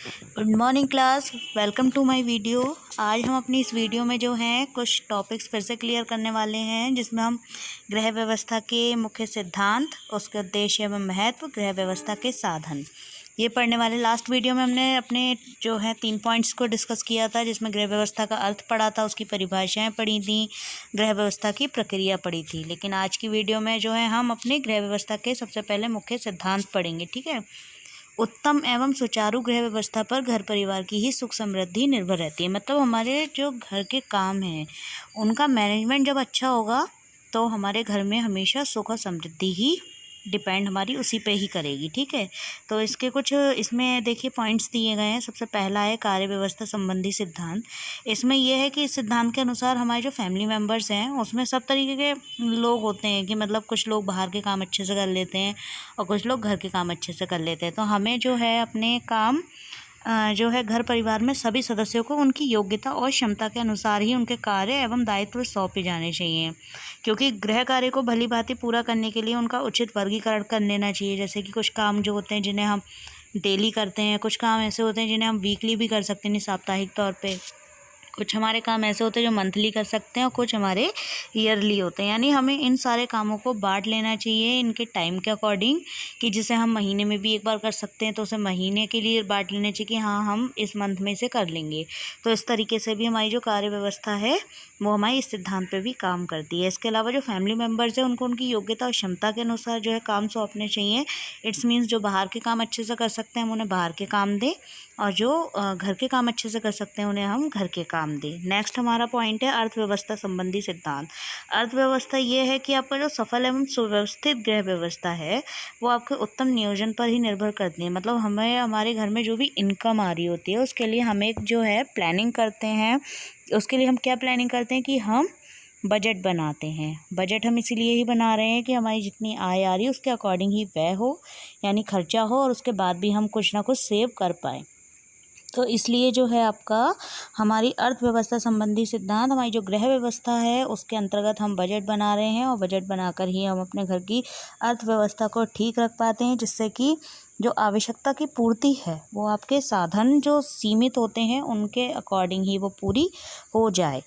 Good morning class, welcome to my video. आज हम अपनी इस वीडियो में जो हैं कुछ टॉपिक्स फिर से क्लियर करने वाले हैं, जिसमें हम गृह व्यवस्था के मुख्य सिद्धांत, उसके उद्देश्य एवं महत्व, गृह व्यवस्था के साधन, ये पढ़ने वाले। लास्ट वीडियो में हमने अपने जो है 3 पॉइंट्स को डिस्कस किया था, जिसमें गृह व्यवस्था का अर्थ पढ़ा था, उसकी परिभाषाएं पढ़ी थी, गृह व्यवस्था की प्रक्रिया पढ़ी थी। लेकिन आज की वीडियो में जो है हम अपने गृह व्यवस्था के सबसे पहले मुख्य सिद्धांत पढ़ेंगे। ठीक है। उत्तम एवं सुचारू गृह व्यवस्था पर घर परिवार की ही सुख समृद्धि निर्भर रहती है। मतलब हमारे जो घर के काम हैं उनका मैनेजमेंट जब अच्छा होगा तो हमारे घर में हमेशा सुख और समृद्धि ही डिपेंड हमारी उसी पे ही करेगी। ठीक है। तो इसके कुछ इसमें देखिए पॉइंट्स दिए गए हैं। सबसे पहला है कार्य व्यवस्था संबंधी सिद्धांत। इसमें यह है कि इस सिद्धांत के अनुसार हमारे जो फैमिली मेम्बर्स हैं उसमें सब तरीके के लोग होते हैं, कि मतलब कुछ लोग बाहर के काम अच्छे से कर लेते हैं और कुछ लोग घर के काम अच्छे से कर लेते हैं। तो हमें जो है अपने काम जो है घर परिवार में सभी सदस्यों को उनकी योग्यता और क्षमता के अनुसार ही उनके कार्य एवं दायित्व सौंपे जाने चाहिए, क्योंकि गृह कार्य को भली भांति पूरा करने के लिए उनका उचित वर्गीकरण कर लेना चाहिए। जैसे कि कुछ काम जो होते हैं जिन्हें हम डेली करते हैं, कुछ काम ऐसे होते हैं जिन्हें हम वीकली भी कर सकते हैं, साप्ताहिक तौर पे। कुछ हमारे काम ऐसे होते हैं जो मंथली कर सकते हैं और कुछ हमारे ईयरली होते हैं। यानी हमें इन सारे कामों को बांट लेना चाहिए इनके टाइम के अकॉर्डिंग, कि जिसे हम महीने में भी एक बार कर सकते हैं तो उसे महीने के लिए बांट लेना चाहिए कि हाँ हम इस मंथ में इसे कर लेंगे। तो इस तरीके से भी हमारी जो कार्य व्यवस्था है वो हमारी इस सिद्धांत पे भी काम करती है। इसके अलावा जो फैमिली मेम्बर्स हैं उनको उनकी योग्यता और क्षमता के अनुसार जो है काम सौंपने चाहिए। इट्स मीन्स जो बाहर के काम अच्छे से कर सकते हैं हम उन्हें बाहर के काम दें, और जो घर के काम अच्छे से कर सकते हैं उन्हें हम घर के काम दें। नेक्स्ट हमारा पॉइंट है अर्थव्यवस्था संबंधी सिद्धांत। अर्थव्यवस्था ये है कि आपका जो सफल एवं सुव्यवस्थित गृह व्यवस्था है वो आपके उत्तम नियोजन पर ही निर्भर करती है। मतलब हमें हमारे घर में जो भी इनकम आ रही होती है उसके लिए हम एक जो है प्लानिंग करते हैं। उसके लिए हम क्या प्लानिंग करते हैं कि हम बजट बनाते हैं। बजट हम इसीलिए ही बना रहे हैं कि हमारी जितनी आय आ रही है उसके अकॉर्डिंग ही व्यय हो, यानी खर्चा हो, और उसके बाद भी हम कुछ ना कुछ सेव कर पाएँ। तो इसलिए जो है आपका हमारी अर्थव्यवस्था संबंधी सिद्धांत, हमारी जो गृह व्यवस्था है उसके अंतर्गत हम बजट बना रहे हैं, और बजट बनाकर ही हम अपने घर की अर्थव्यवस्था को ठीक रख पाते हैं, जिससे कि जो आवश्यकता की पूर्ति है वो आपके साधन जो सीमित होते हैं उनके अकॉर्डिंग ही वो पूरी हो जाए।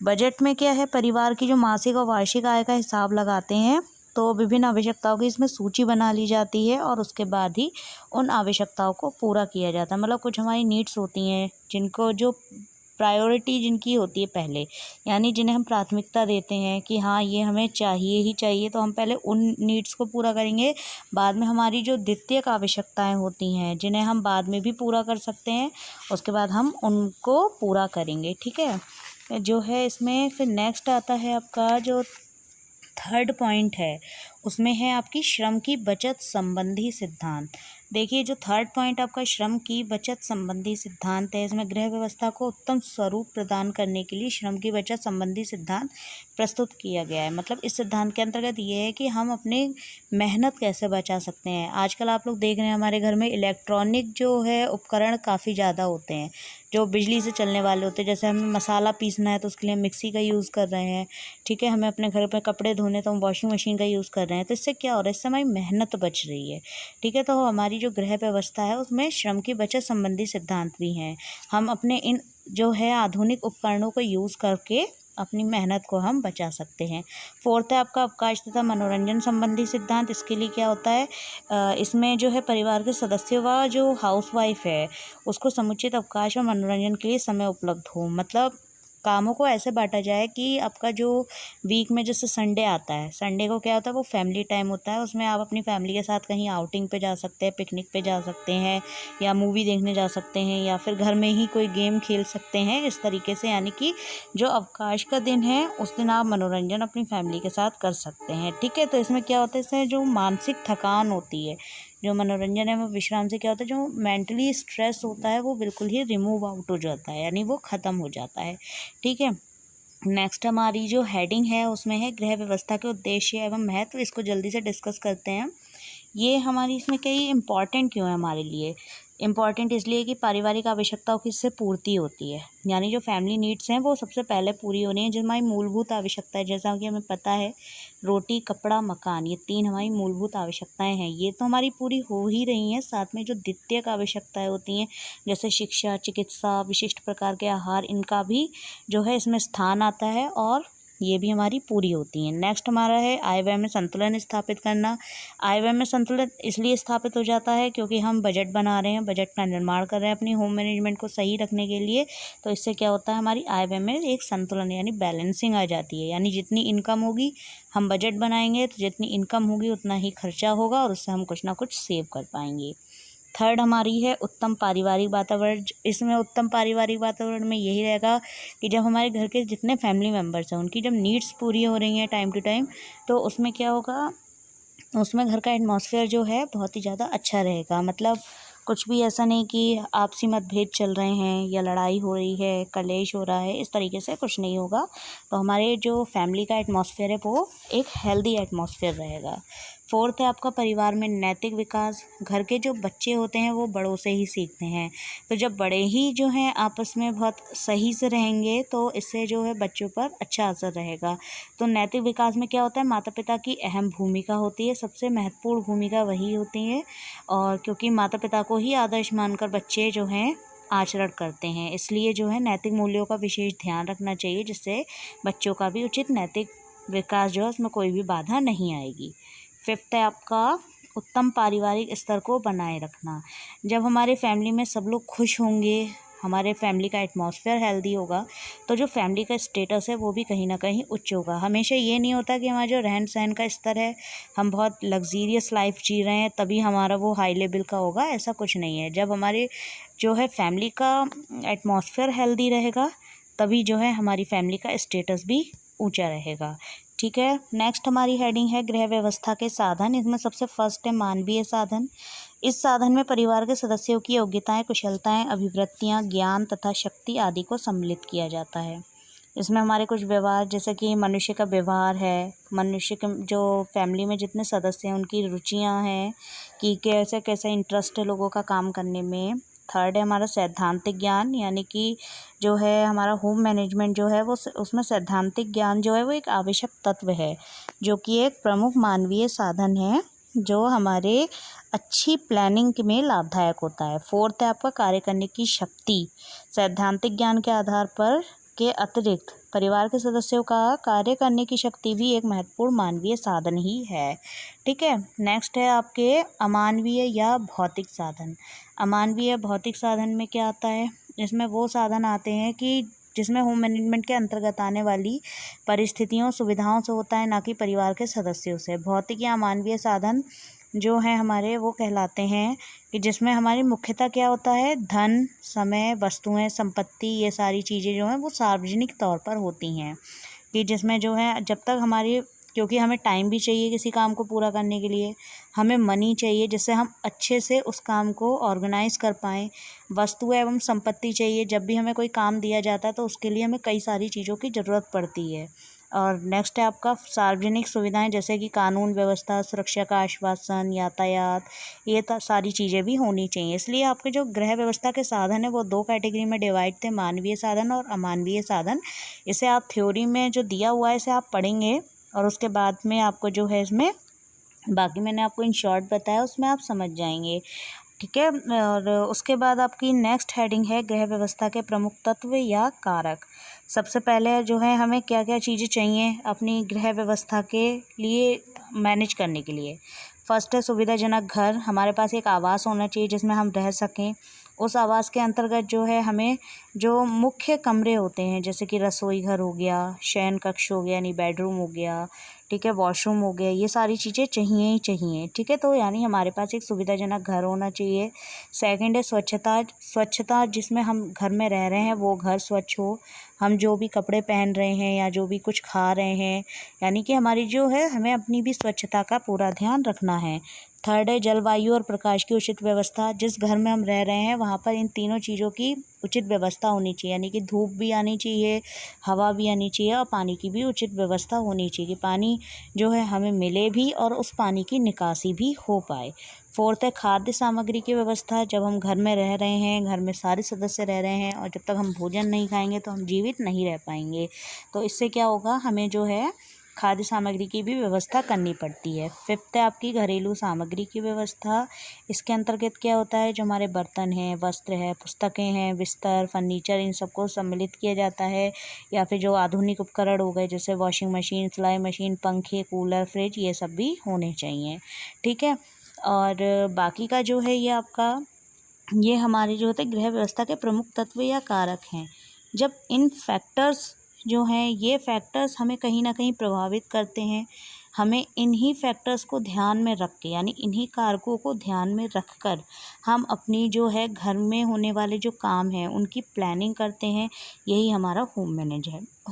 बजट में क्या है, परिवार की जो मासिक और वार्षिक आय का हिसाब लगाते हैं, तो विभिन्न आवश्यकताओं की इसमें सूची बना ली जाती है और उसके बाद ही उन आवश्यकताओं को पूरा किया जाता है। मतलब कुछ हमारी नीड्स होती हैं जिनको जो प्रायोरिटी जिनकी होती है पहले, यानी जिन्हें हम प्राथमिकता देते हैं कि हाँ ये हमें चाहिए ही चाहिए, तो हम पहले उन नीड्स को पूरा करेंगे। बाद में हमारी जो द्वितीयक आवश्यकताएं होती हैं जिन्हें हम बाद में भी पूरा कर सकते हैं, उसके बाद हम उनको पूरा करेंगे। ठीक है। जो है इसमें फिर नेक्स्ट आता है आपका जो थर्ड पॉइंट है, उसमें है आपकी श्रम की बचत संबंधी सिद्धांत। देखिए जो थर्ड पॉइंट आपका श्रम की बचत संबंधी सिद्धांत है, इसमें गृह व्यवस्था को उत्तम स्वरूप प्रदान करने के लिए श्रम की बचत संबंधी सिद्धांत प्रस्तुत किया गया है। मतलब इस सिद्धांत के अंतर्गत ये है कि हम अपने मेहनत कैसे बचा सकते हैं। आजकल आप लोग देख रहे हैं हमारे घर में इलेक्ट्रॉनिक जो है उपकरण काफ़ी ज़्यादा होते हैं जो बिजली से चलने वाले होते हैं। जैसे हमें मसाला पीसना है तो उसके लिए हम मिक्सी का यूज़ कर रहे हैं। ठीक है। हमें अपने घर पे कपड़े धोने तो हम वॉशिंग मशीन का यूज़ कर रहे हैं। तो इससे क्या हो रहा है, इससे हमारी मेहनत बच रही है। ठीक है। तो हमारी जो गृह व्यवस्था है उसमें श्रम की बचत संबंधी सिद्धांत भी हैं। हम अपने इन जो है आधुनिक उपकरणों को यूज़ करके अपनी मेहनत को हम बचा सकते हैं। फोर्थ है आपका अवकाश तथा मनोरंजन संबंधी सिद्धांत। इसके लिए क्या होता है, इसमें जो है परिवार के सदस्यों व जो हाउसवाइफ है उसको समुचित अवकाश और मनोरंजन के लिए समय उपलब्ध हो। मतलब कामों को ऐसे बांटा जाए कि आपका जो वीक में जैसे संडे आता है, संडे को क्या होता है वो फैमिली टाइम होता है। उसमें आप अपनी फैमिली के साथ कहीं आउटिंग पे जा सकते हैं, पिकनिक पे जा सकते हैं, या मूवी देखने जा सकते हैं, या फिर घर में ही कोई गेम खेल सकते हैं। इस तरीके से यानी कि जो अवकाश का दिन है उस दिन आप मनोरंजन अपनी फैमिली के साथ कर सकते हैं। ठीक है। तो इसमें क्या होता है, इसमें जो मानसिक थकान होती है, जो मनोरंजन है वो विश्राम से क्या होता है, जो मेंटली स्ट्रेस होता है वो बिल्कुल ही रिमूव आउट हो जाता है, यानी वो ख़त्म हो जाता है। ठीक है। नेक्स्ट हमारी जो हेडिंग है उसमें है गृह व्यवस्था के उद्देश्य एवं महत्व। इसको जल्दी से डिस्कस करते हैं। ये हमारी इसमें कई इम्पॉर्टेंट क्यों है हमारे लिए। इम्पॉर्टेंट इसलिए कि पारिवारिक आवश्यकताओं की इससे पूर्ति होती है, यानी जो फैमिली नीड्स हैं वो सबसे पहले पूरी होनी है। जो हमारी मूलभूत आवश्यकता है, जैसा कि हमें पता है रोटी, कपड़ा, मकान, ये 3 हमारी मूलभूत आवश्यकताएं हैं, ये तो हमारी पूरी हो ही रही हैं। साथ में जो द्वितीयक आवश्यकताएं होती हैं जैसे शिक्षा, चिकित्सा, विशिष्ट प्रकार के आहार, इनका भी जो है इसमें स्थान आता है और ये भी हमारी पूरी होती हैं। नेक्स्ट हमारा है आय व्यय में संतुलन स्थापित करना। आय व्यय में संतुलन इसलिए स्थापित हो जाता है क्योंकि हम बजट बना रहे हैं, बजट का निर्माण कर रहे हैं अपनी होम मैनेजमेंट को सही रखने के लिए। तो इससे क्या होता है, हमारी आय व्यय में एक संतुलन यानी बैलेंसिंग आ जाती है। यानी जितनी इनकम होगी, हम बजट बनाएंगे तो जितनी इनकम होगी उतना ही खर्चा होगा और उससे हम कुछ ना कुछ सेव कर पाएंगे। थर्ड हमारी है उत्तम पारिवारिक वातावरण। इसमें उत्तम पारिवारिक वातावरण में यही रहेगा कि जब हमारे घर के जितने फैमिली मेम्बर्स हैं उनकी जब नीड्स पूरी हो रही हैं टाइम टू टाइम, तो उसमें क्या होगा, उसमें घर का एटमॉस्फेयर जो है बहुत ही ज़्यादा अच्छा रहेगा। मतलब कुछ भी ऐसा नहीं कि आपसी मतभेद चल रहे हैं या लड़ाई हो रही है, कलेश हो रहा है, इस तरीके से कुछ नहीं होगा। तो हमारे जो फैमिली का एटमॉस्फेयर है वो एक हेल्दी एटमॉस्फेयर रहेगा। फोर्थ है आपका परिवार में नैतिक विकास। घर के जो बच्चे होते हैं वो बड़ों से ही सीखते हैं, तो जब बड़े ही जो हैं आपस में बहुत सही से रहेंगे तो इससे जो है बच्चों पर अच्छा असर रहेगा। तो नैतिक विकास में क्या होता है, माता पिता की अहम भूमिका होती है, सबसे महत्वपूर्ण भूमिका वही होती है। और क्योंकि माता पिता को ही आदर्श मानकर बच्चे जो हैं आचरण करते हैं, इसलिए जो है नैतिक मूल्यों का विशेष ध्यान रखना चाहिए, जिससे बच्चों का भी उचित नैतिक विकास जो है उसमें कोई भी बाधा नहीं आएगी। फिफ्थ है आपका उत्तम पारिवारिक स्तर को बनाए रखना। जब हमारे फैमिली में सब लोग खुश होंगे, हमारे फैमिली का एटमॉस्फेयर हेल्दी होगा, तो जो फैमिली का स्टेटस है वो भी कहीं ना कहीं उच्च होगा। हमेशा ये नहीं होता कि हमारा जो रहन सहन का स्तर है, हम बहुत लग्जीरियस लाइफ जी रहे हैं तभी हमारा वो हाई लेवल का होगा, ऐसा कुछ नहीं है। जब हमारे जो है फैमिली का एटमॉस्फेयर हेल्दी रहेगा तभी जो है हमारी फैमिली का स्टेटस भी ऊंचा रहेगा। ठीक है, नेक्स्ट हमारी हेडिंग है गृह व्यवस्था के साधन। इसमें सबसे फर्स्ट है मानवीय साधन। इस साधन में परिवार के सदस्यों की योग्यताएं, कुशलताएं, अभिवृत्तियां, ज्ञान तथा शक्ति आदि को सम्मिलित किया जाता है। इसमें हमारे कुछ व्यवहार, जैसे कि मनुष्य का व्यवहार है, मनुष्य के जो फैमिली में जितने सदस्य हैं उनकी रुचियां हैं कि कैसे कैसे इंटरेस्ट है लोगों का काम करने में। थर्ड है हमारा सैद्धांतिक ज्ञान, यानी कि जो है हमारा होम मैनेजमेंट जो है वो उसमें सैद्धांतिक ज्ञान जो है वो एक आवश्यक तत्व है, जो कि एक प्रमुख मानवीय साधन है जो हमारे अच्छी प्लानिंग में लाभदायक होता है। फोर्थ है आपका कार्य करने की शक्ति। सैद्धांतिक ज्ञान के आधार पर के अतिरिक्त परिवार के सदस्यों का कार्य करने की शक्ति भी एक महत्वपूर्ण मानवीय साधन ही है। ठीक है, नेक्स्ट है आपके अमानवीय या भौतिक साधन। अमानवीय भौतिक साधन में क्या आता है, इसमें वो साधन आते हैं कि जिसमें होम मैनेजमेंट के अंतर्गत आने वाली परिस्थितियों, सुविधाओं से होता है, ना कि परिवार के सदस्यों से। भौतिक या अमानवीय साधन जो हैं हमारे वो कहलाते हैं कि जिसमें हमारी मुख्यतः क्या होता है, धन, समय, वस्तुएं, संपत्ति, ये सारी चीज़ें जो हैं वो सार्वजनिक तौर पर होती हैं। कि जिसमें जो है जब तक हमारी, क्योंकि हमें टाइम भी चाहिए किसी काम को पूरा करने के लिए, हमें मनी चाहिए जिससे हम अच्छे से उस काम को ऑर्गेनाइज कर पाएँ, वस्तु एवं संपत्ति चाहिए, जब भी हमें कोई काम दिया जाता है तो उसके लिए हमें कई सारी चीज़ों की ज़रूरत पड़ती है। और नेक्स्ट है आपका सार्वजनिक सुविधाएं, जैसे कि कानून व्यवस्था, सुरक्षा का आश्वासन, यातायात, ये सारी चीज़ें भी होनी चाहिए। इसलिए आपके जो गृह व्यवस्था के साधन है वो 2 कैटेगरी में डिवाइड थे, मानवीय साधन और अमानवीय साधन। इसे आप थ्योरी में जो दिया हुआ है इसे आप पढ़ेंगे और उसके बाद में आपको जो है इसमें बाकी मैंने आपको इन शॉर्ट बताया उसमें आप समझ जाएंगे। ठीक है, और उसके बाद आपकी नेक्स्ट हेडिंग है गृह व्यवस्था के प्रमुख तत्व या कारक। सबसे पहले जो है हमें क्या क्या चीज़ें चाहिए अपनी गृह व्यवस्था के लिए मैनेज करने के लिए। फर्स्ट है सुविधाजनक घर। हमारे पास एक आवास होना चाहिए जिसमें हम रह सकें। उस आवास के अंतर्गत जो है हमें जो मुख्य कमरे होते हैं, जैसे कि रसोई घर हो गया, शयन कक्ष हो गया यानी बेडरूम हो गया, ठीक है, वॉशरूम हो गया, ये सारी चीज़ें चाहिए ही चाहिए। ठीक है, तो यानी हमारे पास एक सुविधाजनक घर होना चाहिए। सेकंड है स्वच्छता, जिसमें हम घर में रह रहे हैं वो घर स्वच्छ हो, हम जो भी कपड़े पहन रहे हैं या जो भी कुछ खा रहे हैं, यानी कि हमारी जो है हमें अपनी भी स्वच्छता का पूरा ध्यान रखना है। थर्ड है जलवायु और प्रकाश की उचित व्यवस्था। जिस घर में हम रह रहे हैं वहाँ पर इन तीनों चीज़ों की उचित व्यवस्था होनी चाहिए, यानी कि धूप भी आनी चाहिए, हवा भी आनी चाहिए और पानी की भी उचित व्यवस्था होनी चाहिए कि पानी जो है हमें मिले भी और उस पानी की निकासी भी हो पाए। फोर्थ है खाद्य सामग्री की व्यवस्था। जब हम घर में रह रहे हैं, घर में सारे सदस्य रह रहे हैं और जब तक हम भोजन नहीं खाएंगे तो हम जीवित नहीं रह पाएंगे। तो इससे क्या होगा, हमें जो है खाद्य सामग्री की भी व्यवस्था करनी पड़ती है। फिफ्थ है आपकी घरेलू सामग्री की व्यवस्था। इसके अंतर्गत क्या होता है, जो हमारे बर्तन हैं, वस्त्र है, पुस्तकें हैं, बिस्तर, फर्नीचर, इन सबको सम्मिलित किया जाता है। या फिर जो आधुनिक उपकरण हो गए जैसे वॉशिंग मशीन, सिलाई मशीन, पंखे, कूलर, फ्रिज, ये सब भी होने चाहिए। ठीक है। और बाकी का जो है ये आपका, ये हमारे जो होते हैं गृह व्यवस्था के प्रमुख तत्व या कारक हैं। जब इन फैक्टर्स जो हैं, ये फैक्टर्स हमें कहीं ना कहीं प्रभावित करते हैं, हमें इन्हीं फैक्टर्स को ध्यान में रख के, यानी इन्हीं कारकों को ध्यान में रख कर हम अपनी जो है घर में होने वाले जो काम हैं उनकी प्लानिंग करते हैं। यही हमारा होम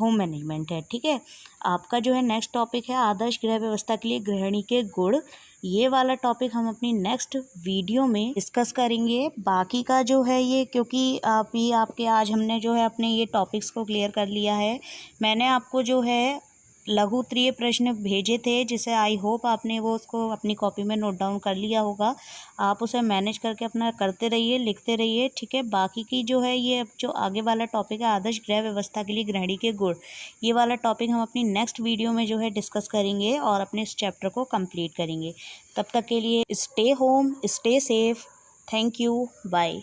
मैनेजमेंट है। ठीक है। आपका जो है नेक्स्ट टॉपिक है आदर्श गृह व्यवस्था के लिए गृहिणी के गुण। ये वाला टॉपिक हम अपनी नेक्स्ट वीडियो में डिस्कस करेंगे। बाकी का जो है ये, क्योंकि आपके आज हमने जो है अपने ये टॉपिक्स को क्लियर कर लिया है। मैंने आपको जो है लघु उत्तरीय प्रश्न भेजे थे, जिसे आई होप आपने वो उसको अपनी कॉपी में नोट डाउन कर लिया होगा। आप उसे मैनेज करके अपना करते रहिए, लिखते रहिए। ठीक है। बाकी की जो है ये जो आगे वाला टॉपिक है आदर्श गृह व्यवस्था के लिए गृहिणी के गुण, ये वाला टॉपिक हम अपनी नेक्स्ट वीडियो में जो है डिस्कस करेंगे और अपने इस चैप्टर को कंप्लीट करेंगे। तब तक के लिए stay home, stay safe. Thank you, bye.